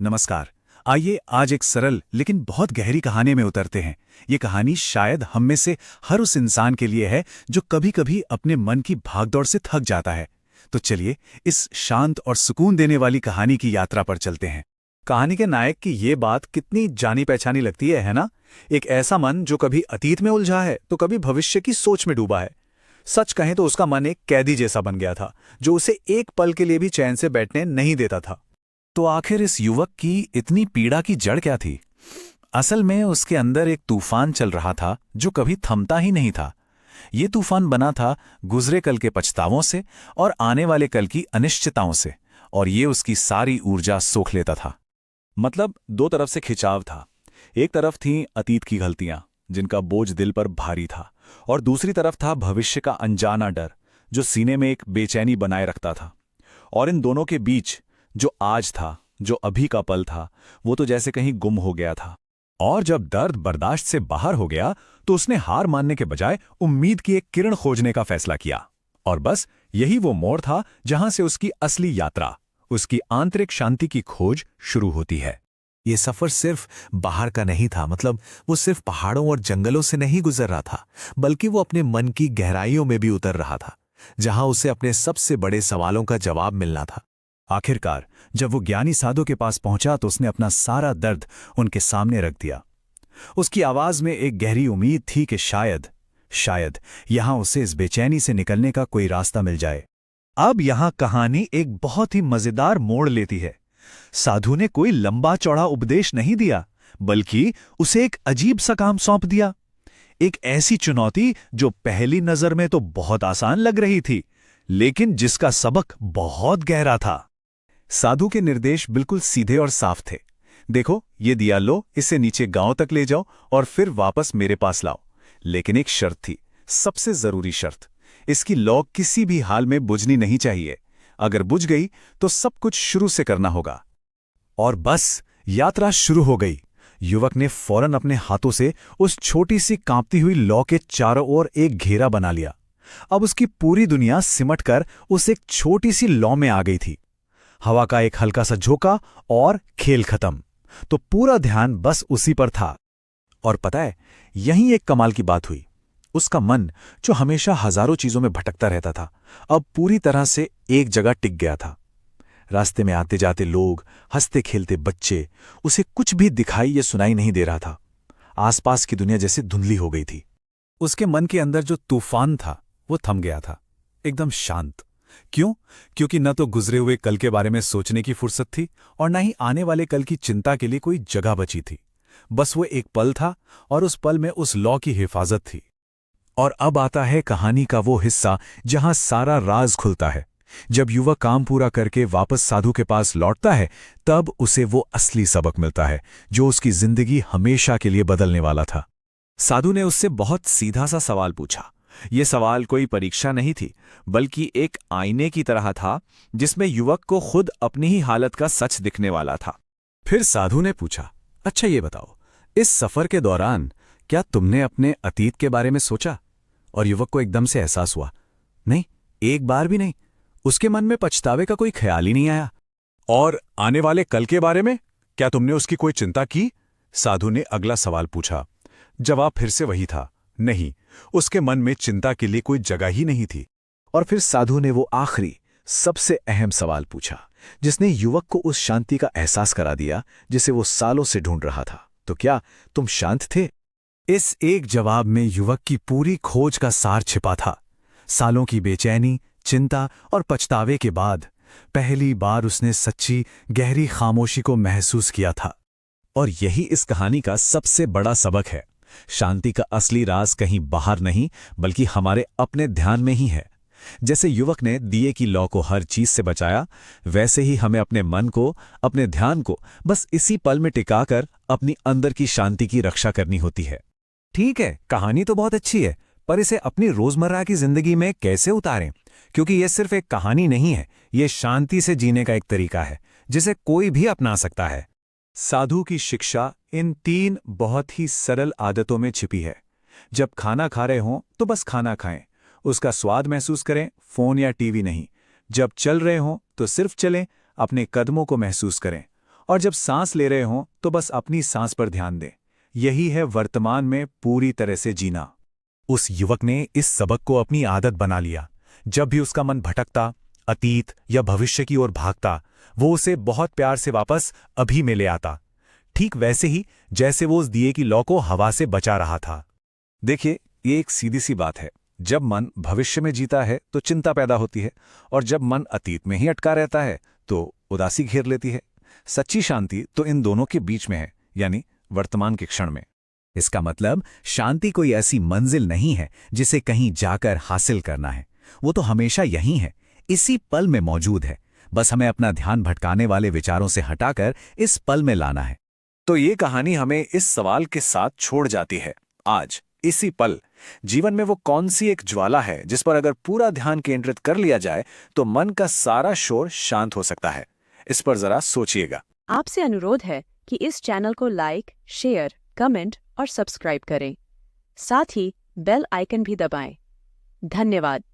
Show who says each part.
Speaker 1: नमस्कार। आइए आज एक सरल लेकिन बहुत गहरी कहानी में उतरते हैं। ये कहानी शायद हम में से हर उस इंसान के लिए है जो कभी-कभी अपने मन की भागदौड़ से थक जाता है। तो चलिए इस शांत और सुकून देने वाली कहानी की यात्रा पर चलते हैं। कहानी के नायक की ये बात कितनी जानी पहचानी लगती है ना? एक ऐसा मन जो कभी अतीत में उलझा है तो कभी भविष्य की सोच में डूबा है। सच कहें तो उसका मन एक कैदी जैसा बन गया था, जो उसे एक पल के लिए भी चैन से बैठने नहीं देता था। तो आखिर इस युवक की इतनी पीड़ा की जड़ क्या थी? असल में उसके अंदर एक तूफान चल रहा था जो कभी थमता ही नहीं था। ये तूफान बना था गुजरे कल के पछतावों से और आने वाले कल की अनिश्चितताओं से, और ये उसकी सारी ऊर्जा सोख लेता था। मतलब दो तरफ से खिंचाव था। एक तरफ थी अतीत की गलतियां जिनका बोझ दिल पर भारी था, और दूसरी तरफ था भविष्य का अनजाना डर जो सीने में एक बेचैनी बनाए रखता था। और इन दोनों के बीच जो आज था, जो अभी का पल था, वो तो जैसे कहीं गुम हो गया था। और जब दर्द बर्दाश्त से बाहर हो गया तो उसने हार मानने के बजाय उम्मीद की एक किरण खोजने का फैसला किया। और बस यही वो मोड़ था जहां से उसकी असली यात्रा, उसकी आंतरिक शांति की खोज शुरू होती है। ये सफर सिर्फ बाहर का नहीं था, मतलब वो सिर्फ पहाड़ों और जंगलों से नहीं गुजर रहा था, बल्कि वो अपने मन की गहराइयों में भी उतर रहा था, जहां उसे अपने सबसे बड़े सवालों का जवाब मिलना था। आखिरकार जब वो ज्ञानी साधु के पास पहुंचा तो उसने अपना सारा दर्द उनके सामने रख दिया। उसकी आवाज में एक गहरी उम्मीद थी कि शायद यहां उसे इस बेचैनी से निकलने का कोई रास्ता मिल जाए। अब यहां कहानी एक बहुत ही मजेदार मोड़ लेती है। साधु ने कोई लंबा चौड़ा उपदेश नहीं दिया, बल्कि उसे एक अजीब सा काम सौंप दिया। एक ऐसी चुनौती जो पहली नजर में तो बहुत आसान लग रही थी, लेकिन जिसका सबक बहुत गहरा था। साधु के निर्देश बिल्कुल सीधे और साफ थे। देखो, ये दिया लो, इसे नीचे गांव तक ले जाओ और फिर वापस मेरे पास लाओ। लेकिन एक शर्त थी, सबसे जरूरी शर्त। इसकी लौ किसी भी हाल में बुझनी नहीं चाहिए। अगर बुझ गई तो सब कुछ शुरू से करना होगा। और बस यात्रा शुरू हो गई। युवक ने फौरन अपने हाथों से उस छोटी सी कांपती हुई लौ के चारों ओर एक घेरा बना लिया। अब उसकी पूरी दुनिया सिमटकर उस एक छोटी सी लौ में आ गई थी। हवा का एक हल्का सा झोंका और खेल खत्म। तो पूरा ध्यान बस उसी पर था। और पता है, यहीं एक कमाल की बात हुई। उसका मन, जो हमेशा हजारों चीजों में भटकता रहता था, अब पूरी तरह से एक जगह टिक गया था। रास्ते में आते जाते लोग, हंसते खेलते बच्चे, उसे कुछ भी दिखाई या सुनाई नहीं दे रहा था। आसपास की दुनिया जैसे धुंधली हो गई थी। उसके मन के अंदर जो तूफान था वो थम गया था, एकदम शांत। क्यों? क्योंकि न तो गुजरे हुए कल के बारे में सोचने की फुर्सत थी और न ही आने वाले कल की चिंता के लिए कोई जगह बची थी। बस वो एक पल था, और उस पल में उस लौ की हिफाजत थी। और अब आता है कहानी का वो हिस्सा जहां सारा राज खुलता है। जब युवक काम पूरा करके वापस साधु के पास लौटता है, तब उसे वो असली सबक मिलता है जो उसकी जिंदगी हमेशा के लिए बदलने वाला था। साधु ने उससे बहुत सीधा सा सवाल पूछा। ये सवाल कोई परीक्षा नहीं थी, बल्कि एक आईने की तरह था जिसमें युवक को खुद अपनी ही हालत का सच दिखने वाला था। फिर साधु ने पूछा, अच्छा ये बताओ, इस सफर के दौरान क्या तुमने अपने अतीत के बारे में सोचा? और युवक को एकदम से एहसास हुआ, नहीं, एक बार भी नहीं। उसके मन में पछतावे का कोई ख्याल ही नहीं आया। और आने वाले कल के बारे में क्या तुमने उसकी कोई चिंता की? साधु ने अगला सवाल पूछा। जवाब फिर से वही था, नहीं, उसके मन में चिंता के लिए कोई जगह ही नहीं थी। और फिर साधु ने वो आखिरी, सबसे अहम सवाल पूछा, जिसने युवक को उस शांति का एहसास करा दिया जिसे वो सालों से ढूंढ रहा था। तो क्या तुम शांत थे? इस एक जवाब में युवक की पूरी खोज का सार छिपा था। सालों की बेचैनी, चिंता और पछतावे के बाद पहली बार उसने सच्ची गहरी खामोशी को महसूस किया था। और यही इस कहानी का सबसे बड़ा सबक है। शांति का असली राज कहीं बाहर नहीं, बल्कि हमारे अपने ध्यान में ही है। जैसे युवक ने दिए की लौ को हर चीज से बचाया, वैसे ही हमें अपने मन को, अपने ध्यान को बस इसी पल में टिकाकर अपनी अंदर की शांति की रक्षा करनी होती है। ठीक है, कहानी तो बहुत अच्छी है, पर इसे अपनी रोजमर्रा की जिंदगी में कैसे उतारें? क्योंकि यह सिर्फ एक कहानी नहीं है, यह शांति से जीने का एक तरीका है जिसे कोई भी अपना सकता है। साधु की शिक्षा इन 3 बहुत ही सरल आदतों में छिपी है। जब खाना खा रहे हों तो बस खाना खाएं, उसका स्वाद महसूस करें, फोन या टीवी नहीं। जब चल रहे हों तो सिर्फ चलें, अपने कदमों को महसूस करें। और जब सांस ले रहे हों तो बस अपनी सांस पर ध्यान दें। यही है वर्तमान में पूरी तरह से जीना। उस युवक ने इस सबक को अपनी आदत बना लिया। जब भी उसका मन भटकता, अतीत या भविष्य की ओर भागता, वो उसे बहुत प्यार से वापस अभी में ले आता। ठीक वैसे ही जैसे वो उस दिए की लौ को हवा से बचा रहा था। देखिए, ये एक सीधी सी बात है। जब मन भविष्य में जीता है तो चिंता पैदा होती है, और जब मन अतीत में ही अटका रहता है तो उदासी घेर लेती है। सच्ची शांति तो इन दोनों के बीच में है, यानी वर्तमान के क्षण में। इसका मतलब शांति कोई ऐसी मंजिल नहीं है जिसे कहीं जाकर हासिल करना है। वो तो हमेशा यहीं है, इसी पल में मौजूद है। बस हमें अपना ध्यान भटकाने वाले विचारों से हटाकर इस पल में लाना है। तो ये कहानी हमें इस सवाल के साथ छोड़ जाती है, आज इसी पल जीवन में वो कौन सी एक ज्वाला है जिस पर अगर पूरा ध्यान केंद्रित कर लिया जाए तो मन का सारा शोर शांत हो सकता है। इस पर जरा सोचिएगा।
Speaker 2: आपसे अनुरोध है कि इस चैनल को लाइक, शेयर, कमेंट और सब्सक्राइब करें। साथ ही बेल आइकन भी दबाएं। धन्यवाद।